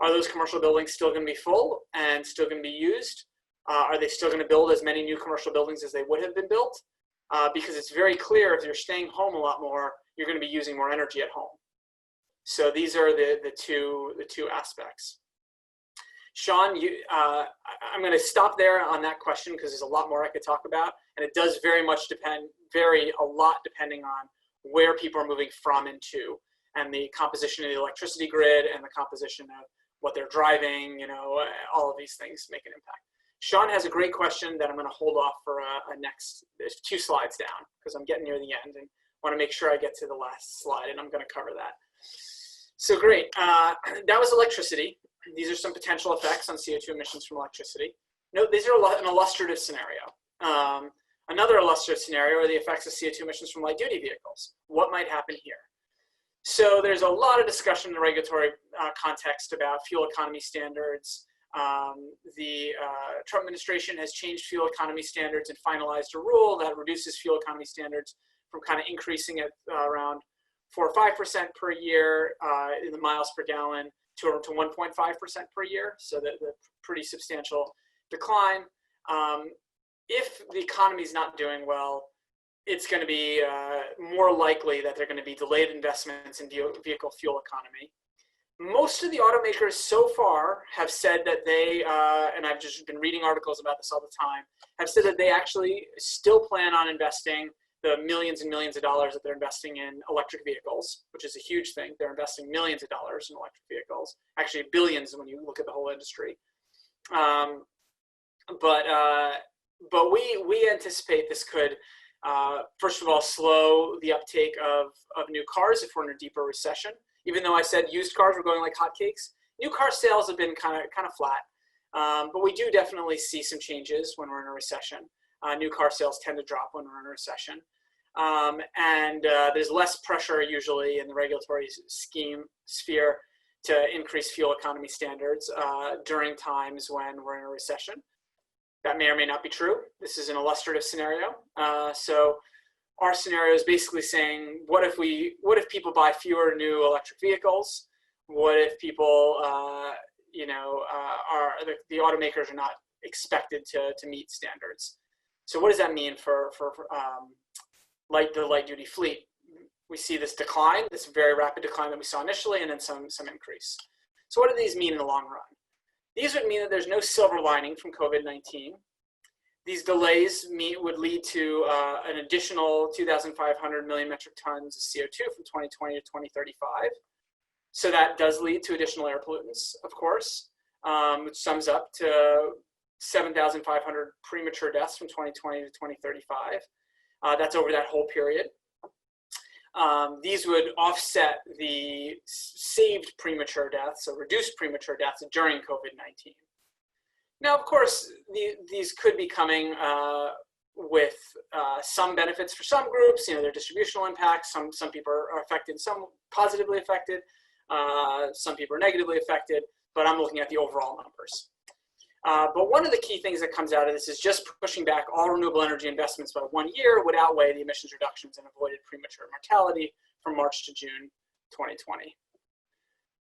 Are those commercial buildings still going to be full and still going to be used? Are they still going to build as many new commercial buildings as they would have been built? Because it's very clear if you're staying home a lot more, you're going to be using more energy at home. So these are the two aspects. Sean, I'm going to stop there on that question because there's a lot more I could talk about, and it does vary a lot depending on where people are moving from and to, and the composition of the electricity grid and the composition of what they're driving. All of these things make an impact. Sean has a great question that I'm going to hold off for there's 2 slides down because I'm getting near the end and want to make sure I get to the last slide, and I'm going to cover that. So great. That was electricity. These are some potential effects on CO2 emissions from electricity. Note, these are an illustrative scenario. Another illustrative scenario are the effects of CO2 emissions from light-duty vehicles. What might happen here? So there's a lot of discussion in the regulatory context about fuel economy standards. The Trump administration has changed fuel economy standards and finalized a rule that reduces fuel economy standards from kind of increasing at around 4 or 5% per year in the miles per gallon to 1.5% per year. So the pretty substantial decline. If the economy is not doing well, it's going to be more likely that there are going to be delayed investments in vehicle fuel economy. Most of the automakers so far have said that they, and I've just been reading articles about this all the time, have said that they actually still plan on investing the millions and millions of dollars that they're investing in electric vehicles, which is a huge thing. They're investing millions of dollars in electric vehicles, actually billions when you look at the whole industry. But we anticipate this could, first of all, slow the uptake of new cars if we're in a deeper recession. Even though I said used cars were going like hotcakes, new car sales have been kind of flat. But we do definitely see some changes when we're in a recession. New car sales tend to drop when we're in a recession. And there's less pressure usually in the regulatory sphere to increase fuel economy standards during times when we're in a recession. That may or may not be true. This is an illustrative scenario. So our scenario is basically saying, what if people buy fewer new electric vehicles? What if people, the automakers are not expected to meet standards? So what does that mean for the light duty fleet? We see this decline, this very rapid decline that we saw initially, and then some increase. So what do these mean in the long run? These would mean that there's no silver lining from COVID-19. These delays would lead to an additional 2,500 million metric tons of CO2 from 2020 to 2035. So that does lead to additional air pollutants, of course, which sums up to 7,500 premature deaths from 2020 to 2035. That's over that whole period. these would offset the saved premature deaths, so reduced premature deaths during COVID-19. Now, of course, these could be coming with some benefits for some groups, their distributional impacts. Some people are affected, some positively affected, some people are negatively affected, but I'm looking at the overall numbers. But one of the key things that comes out of this is just pushing back all renewable energy investments by 1 year would outweigh the emissions reductions and avoided premature mortality from March to June 2020.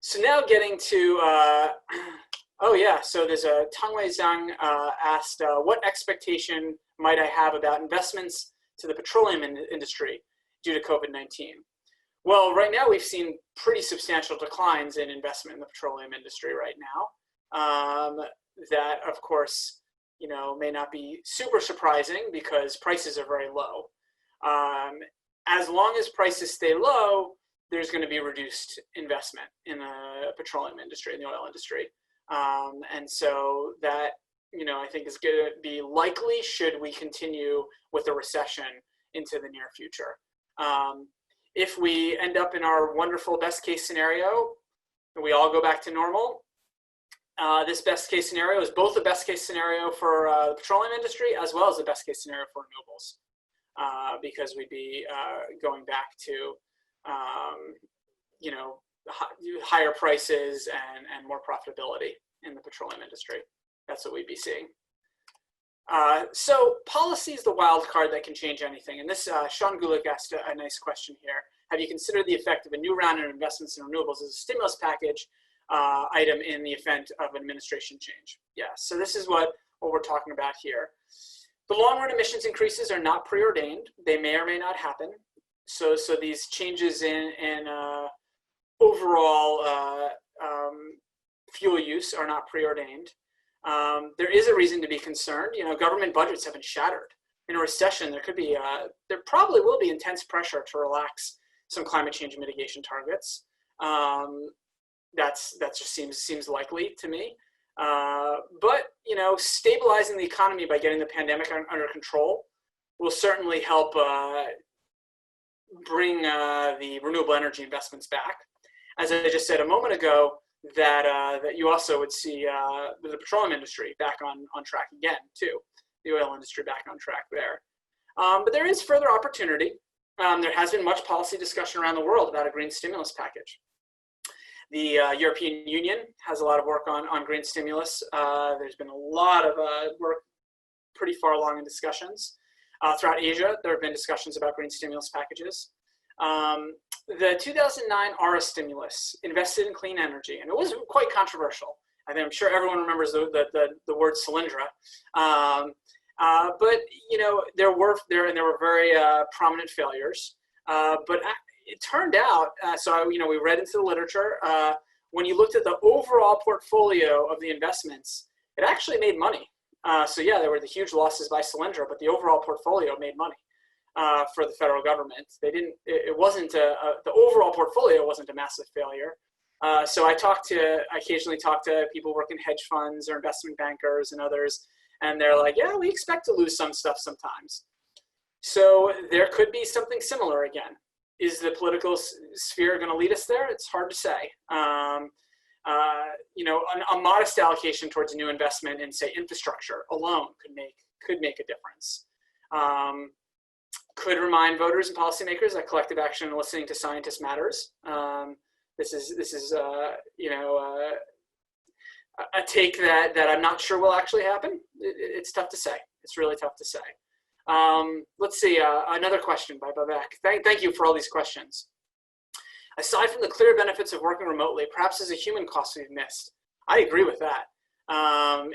So now getting to, oh yeah, so there's a Tangwei Zhang asked, what expectation might I have about investments to the petroleum industry due to COVID-19? Well, right now we've seen pretty substantial declines in investment in the petroleum industry right now. That, of course, may not be super surprising because prices are very low. As long as prices stay low, there's going to be reduced investment in the petroleum industry, in the oil industry. And so that, I think is going to be likely should we continue with a recession into the near future. If we end up in our wonderful best case scenario, and we all go back to normal, this best case scenario is both the best case scenario for the petroleum industry as well as the best case scenario for renewables, because we'd be going back to, higher prices and more profitability in the petroleum industry. That's what we'd be seeing. So policy is the wild card that can change anything. And this, Sean Gulick asked a nice question here. Have you considered the effect of a new round of investments in renewables as a stimulus package item in the event of administration change? Yeah, so this is what we're talking about here. The long-run emissions increases are not preordained. They may or may not happen. So these changes in overall fuel use are not preordained. There is a reason to be concerned. Government budgets have been shattered. In a recession, there probably will be intense pressure to relax some climate change mitigation targets. That just seems likely to me. But stabilizing the economy by getting the pandemic under control will certainly help bring the renewable energy investments back. As I just said a moment ago, that you also would see the petroleum industry back on track again too. The oil industry back on track there. But there is further opportunity. There has been much policy discussion around the world about a green stimulus package. The European Union has a lot of work on green stimulus. There's been a lot of work pretty far along in discussions. Throughout Asia, there have been discussions about green stimulus packages. The 2009 ARA stimulus invested in clean energy, and it was quite controversial. I'm sure everyone remembers the word Solyndra. But there were very prominent failures. But it turned out, we read into the literature, when you looked at the overall portfolio of the investments, it actually made money. So yeah, there were the huge losses by Solyndra, but the overall portfolio made money for the federal government. The overall portfolio wasn't a massive failure. So I occasionally talk to people working in hedge funds or investment bankers and others, and they're like, yeah, we expect to lose some stuff sometimes. So there could be something similar again. Is the political sphere going to lead us there? It's hard to say. A modest allocation towards a new investment in, say, infrastructure alone could make a difference. Could remind voters and policymakers that collective action and listening to scientists matters. This is a take that I'm not sure will actually happen. It's tough to say. It's really tough to say. Let's see, another question by Babak. Thank you for all these questions. Aside from the clear benefits of working remotely, perhaps there's a human cost we've missed. I agree with that.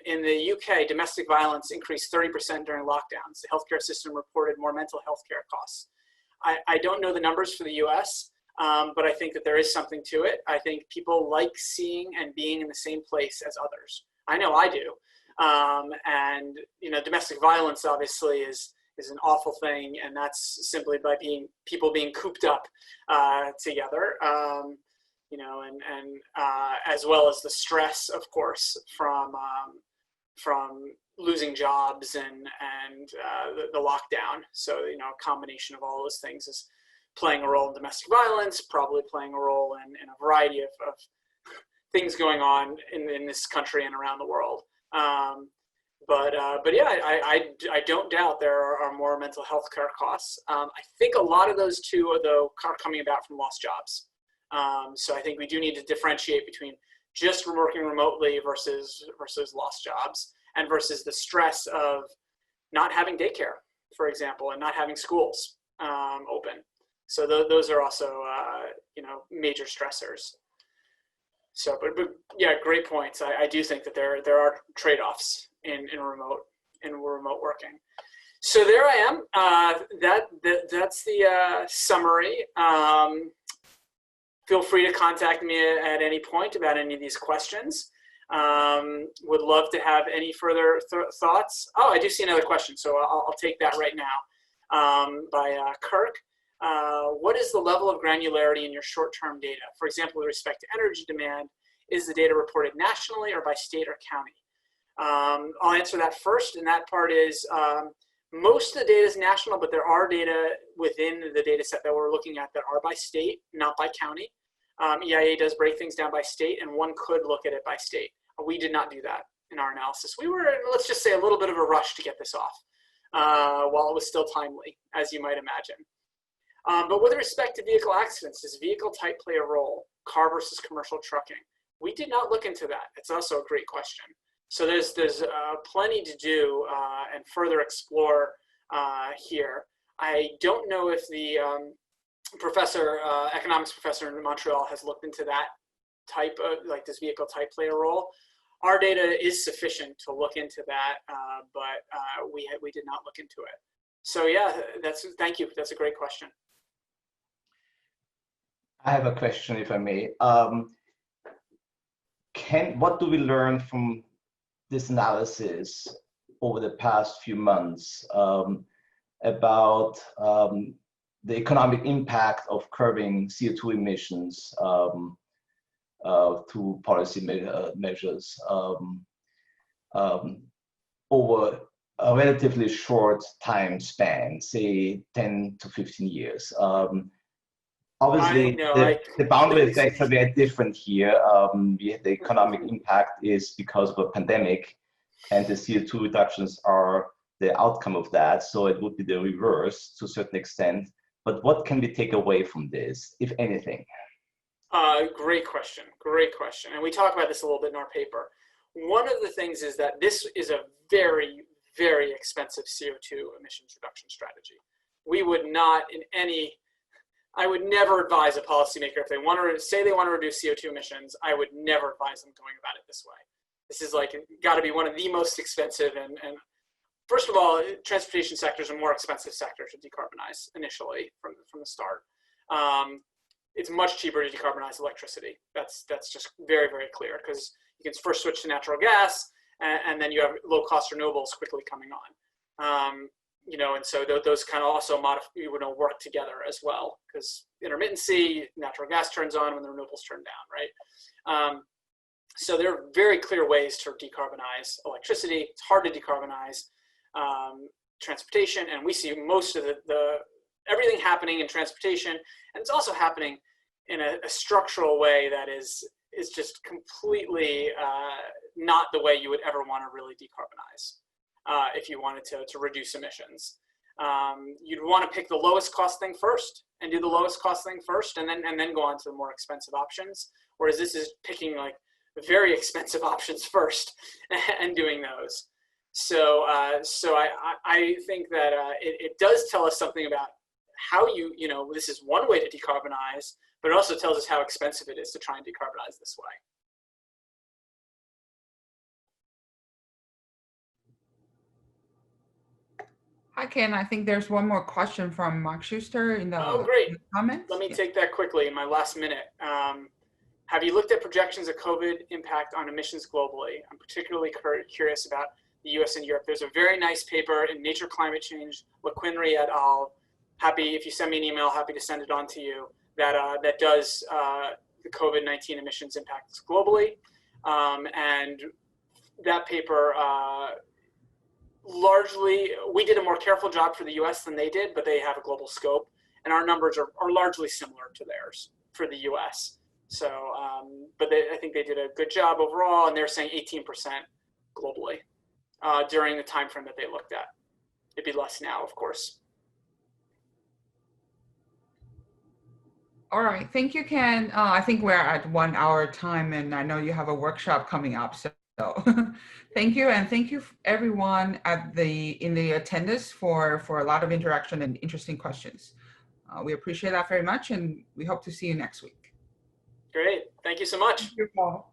In the UK, domestic violence increased 30% during lockdowns. The healthcare system reported more mental health care costs. I don't know the numbers for the US, but I think that there is something to it. I think people like seeing and being in the same place as others. I know I do. And domestic violence obviously is an awful thing, and that's simply by people being cooped up together, and as well as the stress, of course, from losing jobs and the lockdown. So a combination of all those things is playing a role in domestic violence, probably playing a role in a variety of things going on in this country and around the world. But yeah, I don't doubt there are more mental health care costs. I think a lot of those too, though, are coming about from lost jobs. So I think we do need to differentiate between just working remotely versus lost jobs, and versus the stress of not having daycare, for example, and not having schools open. So those are also major stressors. So, but yeah, great points. I do think that there are trade-offs in remote working. So there I am. That's the summary. Feel free to contact me at any point about any of these questions. Would love to have any further thoughts. Oh, I do see another question, so I'll take that right now by Kirk. What is the level of granularity in your short-term data? For example, with respect to energy demand, is the data reported nationally or by state or county? I'll answer that first, and that part is most of the data is national, but there are data within the data set that we're looking at that are by state, not by county. EIA does break things down by state, and one could look at it by state. We did not do that in our analysis. We were, let's just say, a little bit of a rush to get this off while it was still timely, as you might imagine. But with respect to vehicle accidents, does vehicle type play a role? Car versus commercial trucking? We did not look into that. It's also a great question. So there's plenty to do and further explore here. I don't know if the economics professor in Montreal has looked into that type of, like, does vehicle type play a role? Our data is sufficient to look into that, but we did not look into it. So yeah, thank you. That's a great question. I have a question, if I may. What do we learn from this analysis over the past few months about the economic impact of curbing CO2 emissions through policy measures over a relatively short time span, say 10 to 15 years? Obviously, the boundary effects are very different here. The economic impact is because of a pandemic, and the CO2 reductions are the outcome of that. So it would be the reverse to a certain extent. But what can we take away from this, if anything? Great question. Great question. And we talk about this a little bit in our paper. One of the things is that this is a very, very expensive CO2 emissions reduction strategy. We would not I would never advise a policymaker, if they want to say they want to reduce CO2 emissions, I would never advise them going about it this way. This is got to be one of the most expensive, and first of all, transportation sectors are more expensive sector to decarbonize initially from the start. It's much cheaper to decarbonize electricity. That's just very, very clear, because you can first switch to natural gas, and then you have low cost renewables quickly coming on. And so those kind of also work together as well, because intermittency, natural gas turns on when the renewables turn down, right? So there are very clear ways to decarbonize electricity. It's hard to decarbonize transportation, and we see most of everything happening in transportation, and it's also happening in a structural way that is just completely not the way you would ever want to really decarbonize. If you wanted to reduce emissions, you'd want to pick the lowest cost thing first and do the lowest cost thing first, and then go on to the more expensive options. Whereas this is picking very expensive options first and doing those. So I think that it does tell us something about how this is one way to decarbonize, but it also tells us how expensive it is to try and decarbonize this way. Hi, Ken. I think there's one more question from Mark Schuster in the comments. Let me take that quickly in my last minute. Have you looked at projections of COVID impact on emissions globally? I'm particularly curious about the US and Europe. There's a very nice paper in Nature Climate Change, LaQuinry et al. Happy, if you send me an email, happy to send it on to you, that does the COVID-19 emissions impacts globally. And that paper, largely, we did a more careful job for the US than they did, but they have a global scope. and our numbers are largely similar to theirs for the US. So, but I think they did a good job overall, and they're saying 18% globally during the time frame that they looked at. It'd be less now, of course. All right, thank you, Ken. I think we're at 1 hour time, and I know you have a workshop coming up. So thank you, and thank you everyone in the attendance for a lot of interaction and interesting questions. We appreciate that very much, and we hope to see you next week. Great, thank you so much. Thank you, Paul.